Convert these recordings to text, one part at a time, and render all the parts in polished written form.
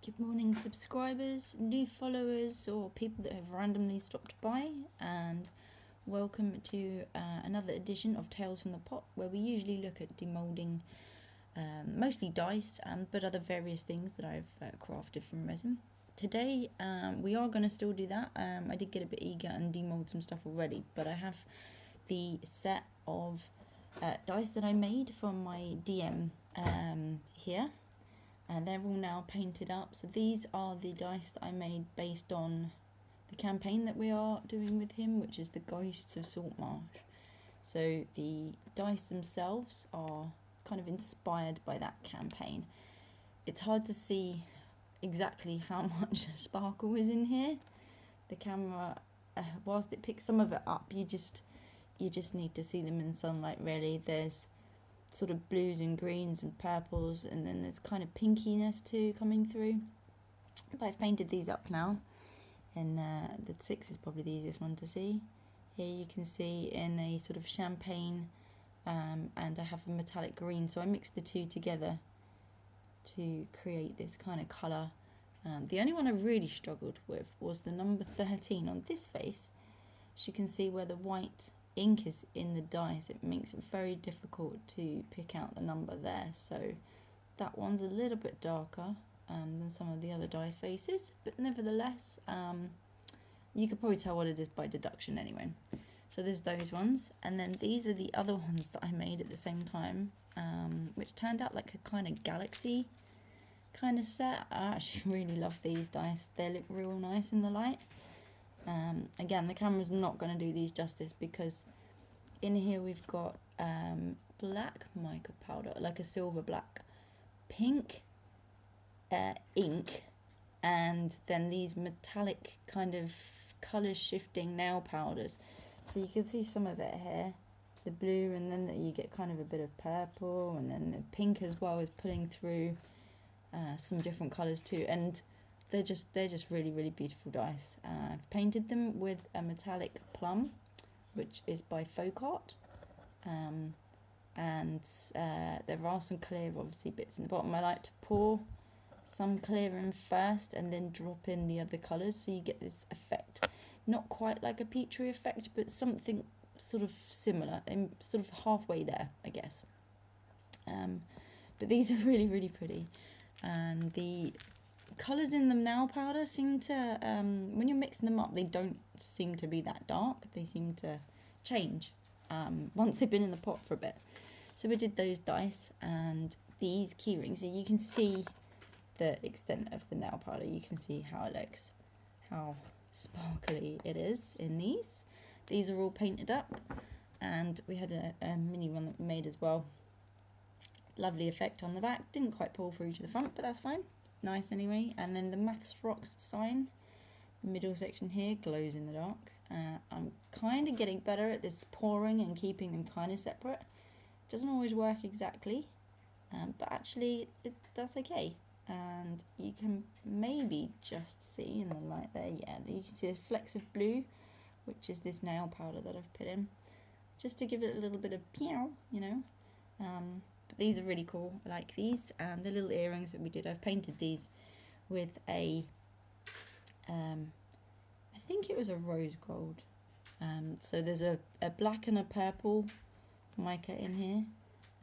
Good morning, subscribers, new followers, or people that have randomly stopped by, and welcome to another edition of Tales from the Pot, where we usually look at demoulding mostly dice, but other various things that I've crafted from resin. Today we are going to still do that. I did get a bit eager and demold some stuff already, but I have the set of dice that I made from my DM here. And they're all now painted up. So these are the dice that I made based on the campaign that we are doing with him, which is the Ghosts of Saltmarsh. So the dice themselves are kind of inspired by that campaign. It's hard to see exactly how much sparkle is in here. The camera, whilst it picks some of it up, you just need to see them in sunlight, really. There's sort of blues and greens and purples, and then there's kind of pinkiness too coming through. But I've painted these up now, and the 6 is probably the easiest one to see. Here you can see in a sort of champagne, and I have a metallic green, so I mixed the two together to create this kind of colour. The only one I really struggled with was the number 13 on this face. As you can see where the white ink is in the dice, it makes it very difficult to pick out the number there. So that one's a little bit darker than some of the other dice faces, but nevertheless you could probably tell what it is by deduction anyway. So there's those ones, and then these are the other ones that I made at the same time, which turned out like a kind of galaxy kind of set. I actually really love these dice. They look real nice in the light. Again, the camera's not going to do these justice, because in here we've got black mica powder, like a silver black, pink ink, and then these metallic kind of colour shifting nail powders. So you can see some of it here, the blue, and then you get kind of a bit of purple, and then the pink as well is pulling through some different colours too. And they're just really beautiful dice. I've painted them with a metallic plum, which is by Folk Art, and there are some clear obviously bits in the bottom. I like to pour some clear in first and then drop in the other colours, so you get this effect, not quite like a Petri effect, but something sort of similar, and sort of halfway there, I guess. But these are really pretty, and the colours in the nail powder seem to, when you're mixing them up, they don't seem to be that dark. They seem to change once they've been in the pot for a bit. So we did those dice and these keyrings, so you can see the extent of the nail powder. You can see how it looks, how sparkly it is in these. These are all painted up, and we had a mini one that we made as well. Lovely effect on the back. Didn't quite pull through to the front, but that's fine. Nice anyway. And then the Maths Rocks sign, the middle section here, glows in the dark. I'm kind of getting better at this pouring and keeping them kind of separate. Doesn't always work exactly, but actually that's okay. And you can maybe just see in the light there, yeah, you can see a flecks of blue, which is this nail powder that I've put in, just to give it a little bit of pew, you know. But these are really cool. I like these, and the little earrings that we did, I've painted these with a I think it was a rose gold. So there's a black and a purple mica in here,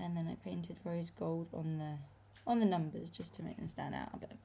and then I painted rose gold on the numbers just to make them stand out a bit.